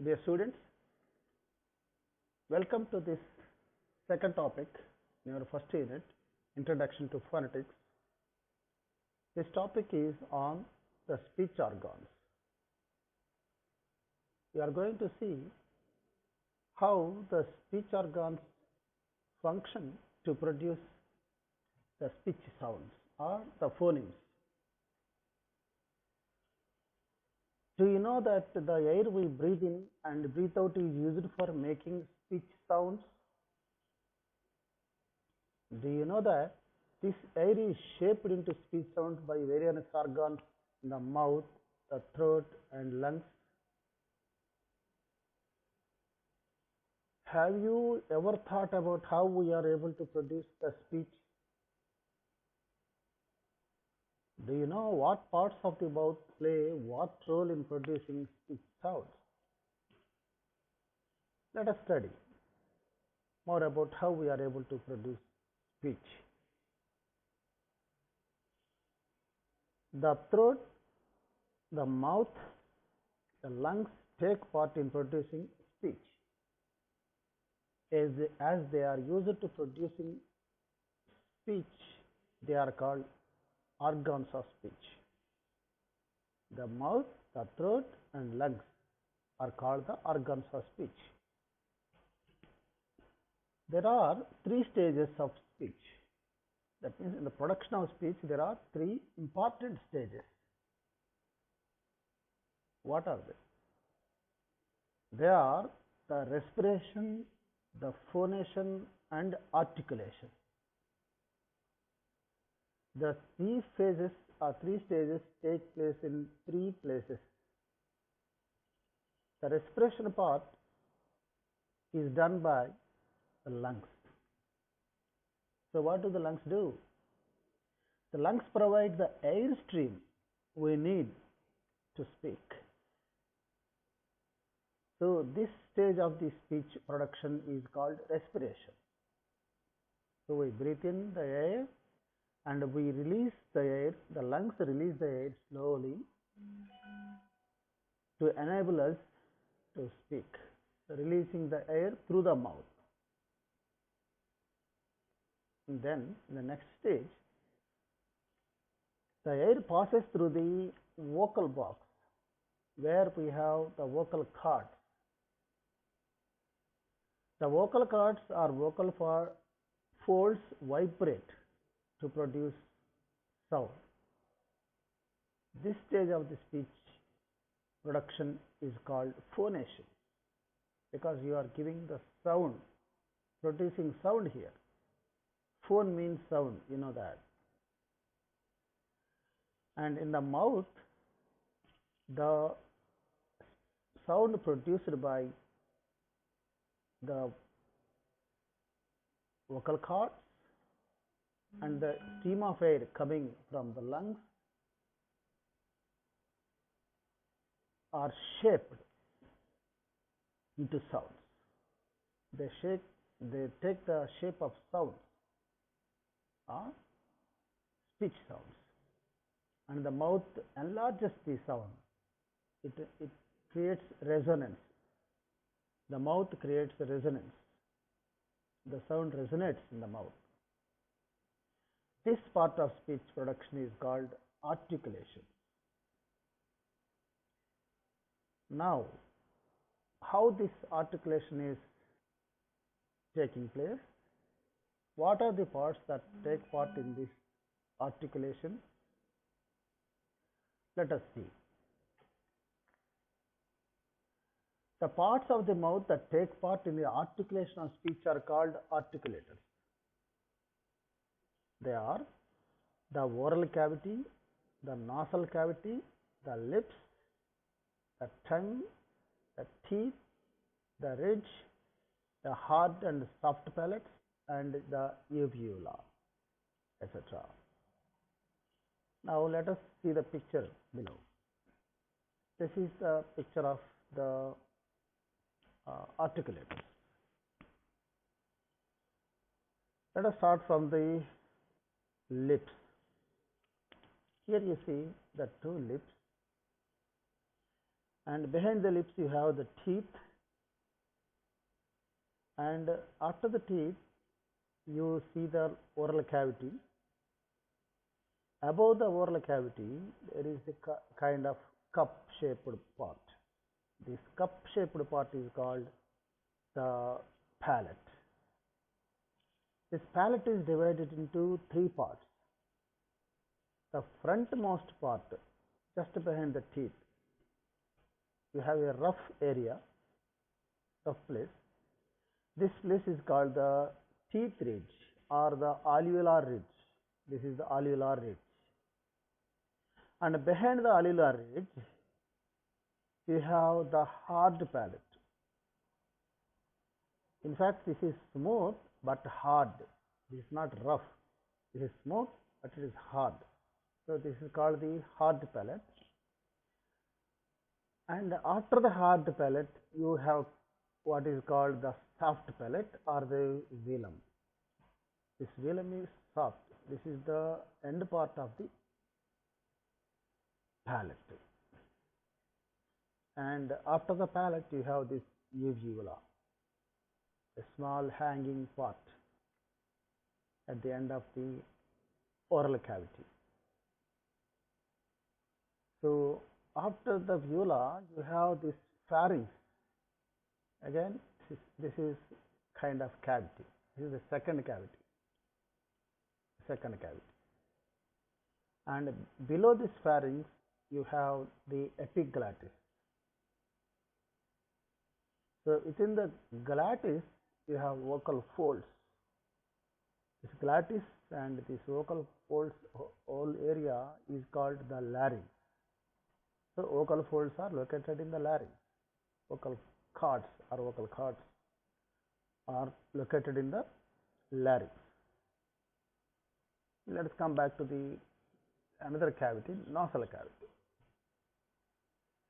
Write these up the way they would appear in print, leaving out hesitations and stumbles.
Dear students, welcome to this second topic in your first unit, Introduction to Phonetics. This topic is on the speech organs. We are going to see how the speech organs function to produce the speech sounds or the phonemes. Do you know that the air we breathe in and breathe out is used for making speech sounds? Do you know that this air is shaped into speech sounds by various organs in the mouth, the throat and lungs? Have you ever thought about how we are able to produce the speech? Do you know what parts of the mouth play what role in producing speech sounds? Let us study more about how we are able to produce speech. The throat, the mouth, the lungs take part in producing speech, as they are used to producing speech. They are called organs of speech. The mouth, the throat and lungs are called the organs of speech. There are three stages of speech. That means in the production of speech there are three important stages. What are they? They are the respiration, the phonation and articulation. The three phases or three stages take place in three places. The respiration part is done by the lungs. So what do the lungs do? The lungs provide the air stream we need to speak. So this stage of the speech production is called respiration. So we breathe in the air and we release the air. The lungs release the air slowly to enable us to speak, releasing the air through the mouth. And then in the next stage, the air passes through the vocal box where we have the vocal cords. The vocal cords or vocal folds vibrate to produce sound. This stage of the speech production is called phonation, because you are giving the sound, producing sound here. Phone means sound, you know that. And in the mouth, the sound produced by the vocal cords and the stream of air coming from the lungs are shaped into sounds. They take the shape of sounds, or speech sounds, and the mouth enlarges the sound. It creates resonance. The mouth creates a resonance. The sound resonates in the mouth. This part of speech production is called articulation. Now, how this articulation is taking place? What are the parts that take part in this articulation? Let us see. The parts of the mouth that take part in the articulation of speech are called articulators. They are the oral cavity, the nasal cavity, the lips, the tongue, the teeth, the ridge, the hard and soft palates, and the uvula, etc. Now let us see the picture below. This is the picture of the articulators. Let us start from the lips. Here you see the two lips. and behind the lips you have the teeth, and after the teeth you see the oral cavity. Above the oral cavity there is a kind of cup shaped part. This cup shaped part is called the palate. This palate is divided into three parts. The frontmost part, just behind the teeth, you have a rough area, rough place. This place is called the teeth ridge or the alveolar ridge. This is the alveolar ridge. And behind the alveolar ridge, you have the hard palate. In fact, this is smooth but hard. This is not rough. This is smooth but it is hard. So this is called the hard palate. And after the hard palate, you have what is called the soft palate or the velum. This velum is soft. This is the end part of the palate. And after the palate, you have this uvula, a small hanging part at the end of the oral cavity. So after the uvula, you have this pharynx. Again, this is kind of cavity. This is the second cavity. And below this pharynx, you have the epiglottis. So within the glottis, you have vocal folds. This glottis and this vocal folds whole area is called the larynx. So vocal folds are located in the larynx. Vocal cords are located in the larynx. Let us come back to the another cavity, nasal cavity.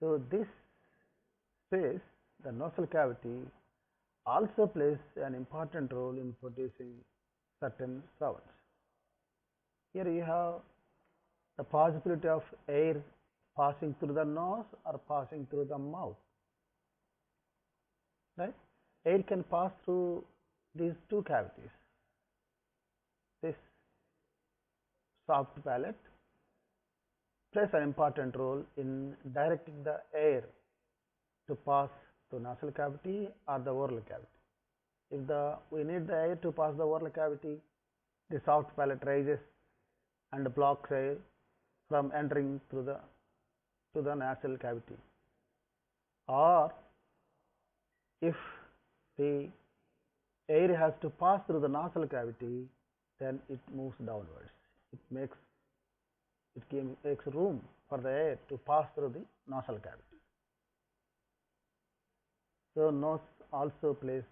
So this space, the nasal cavity, also plays an important role in producing certain sounds. Here you have the possibility of air passing through the nose or passing through the mouth. Right? Air can pass through these two cavities. This soft palate plays an important role in directing the air to pass to nasal cavity or the oral cavity. If we need the air to pass the oral cavity, the soft palate rises and blocks air from entering to the nasal cavity. Or if the air has to pass through the nasal cavity, then it moves downwards. It makes room for the air to pass through the nasal cavity. So nose also plays,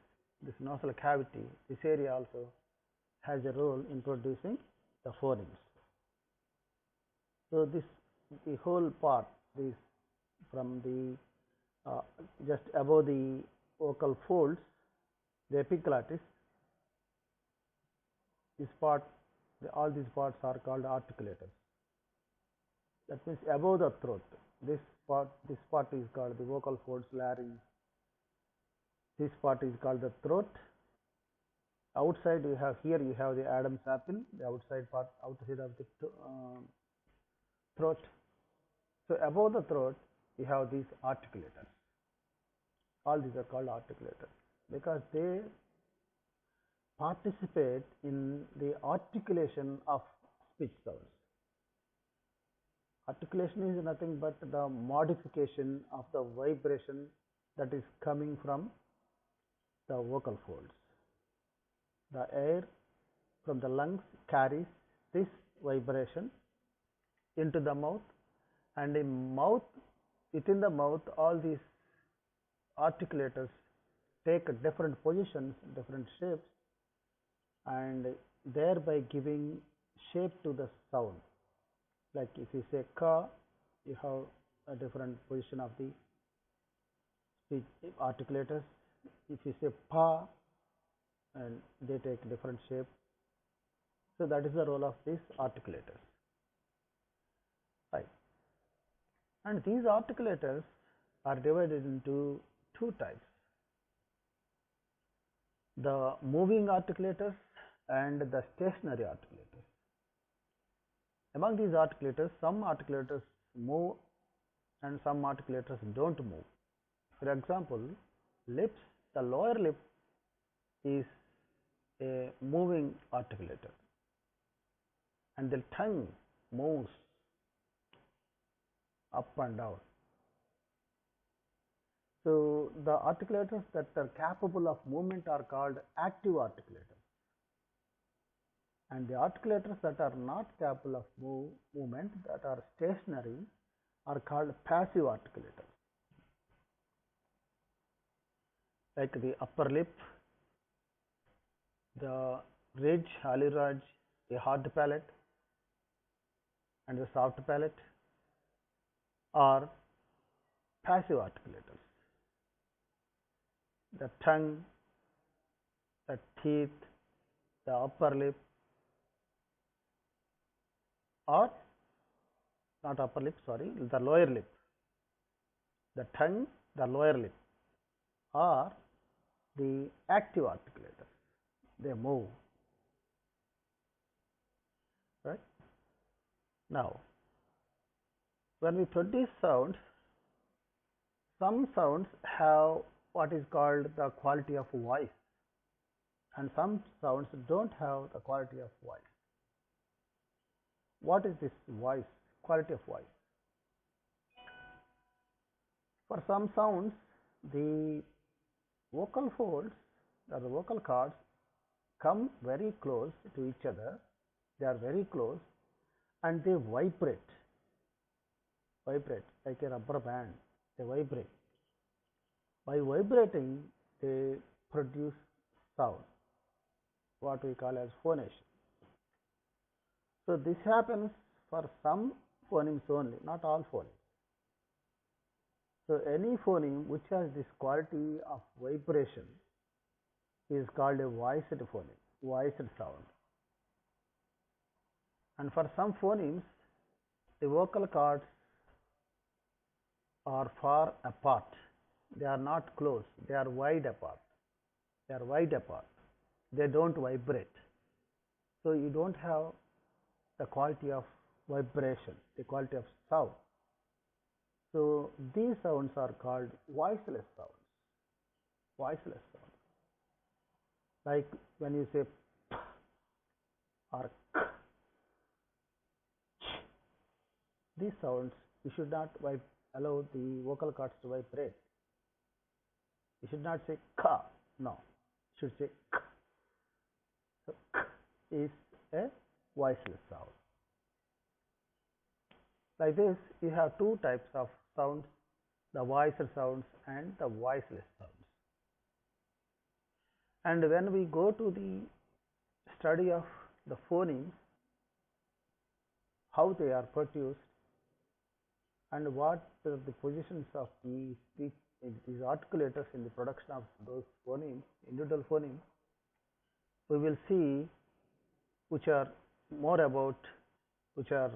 this nasal cavity, this area also has a role in producing the phonemes. So the whole part, this from the just above the vocal folds, the epiglottis, this part, all these parts are called articulators. That means above the throat, this part is called the vocal folds, larynx. This part is called the throat. Outside you have the Adam's apple, the outside of the throat. So above the throat you have these articulators. All these are called articulators because they participate in the articulation of speech sounds. Articulation is nothing but the modification of the vibration that is coming from the vocal folds. The air from the lungs carries this vibration into the mouth, and within the mouth, all these articulators take different positions, different shapes, and thereby giving shape to the sound. Like if you say ka, you have a different position of the speech articulators. If you say pa, and they take different shape. So that is the role of these articulators. Right. And these articulators are divided into two types: the moving articulators and the stationary articulators. Among these articulators, some articulators move and some articulators don't move. For example, lips, the lower lip is a moving articulator and the tongue moves up and down. So, the articulators that are capable of movement are called active articulators, and the articulators that are not capable of movement, that are stationary, are called passive articulators, like the upper lip, the ridge, olive ridge, the hard palate and the soft palate are passive articulators. The tongue, the teeth, the upper lip, or not upper lip, sorry, the lower lip, the tongue, the lower lip are the active articulators. They move, right? Now, when we produce sound, some sounds have what is called the quality of voice, and some sounds don't have the quality of voice. What is this voice, quality of voice? For some sounds, the vocal folds or the vocal cords come very close to each other. They are very close and they vibrate like a rubber band. They vibrate. By vibrating, they produce sound, what we call as phonation. So, this happens for some phonemes only, not all phonemes. So, any phoneme which has this quality of vibration is called a voiced phoneme, voiced sound. And for some phonemes, the vocal cords are far apart. They are not close. They are wide apart. They are wide apart. They don't vibrate. So, you don't have the quality of vibration, the quality of sound. So, these sounds are called voiceless sounds. Voiceless sounds. Like when you say p or k, these sounds you should not allow the vocal cords to vibrate. You should not say ka, no, you should say k. So, k is a voiceless sound. Like this, you have two types of sounds, the voiced sounds and the voiceless sounds. And when we go to the study of the phonemes, how they are produced and what are the positions of these articulators in the production of those phonemes, individual phonemes, we will see which are more about which are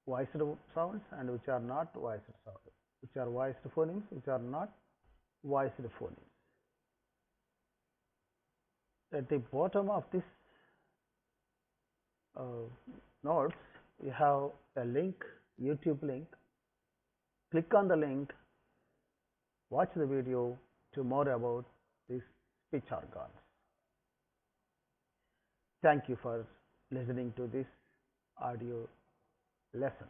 voiced sounds and which are not voiced sounds, which are voiced phonemes, which are not voiced phonemes. At the bottom of this notes, you have a link, YouTube link. Click on the link, watch the video to more about these speech organs. Thank you for listening to this audio lesson.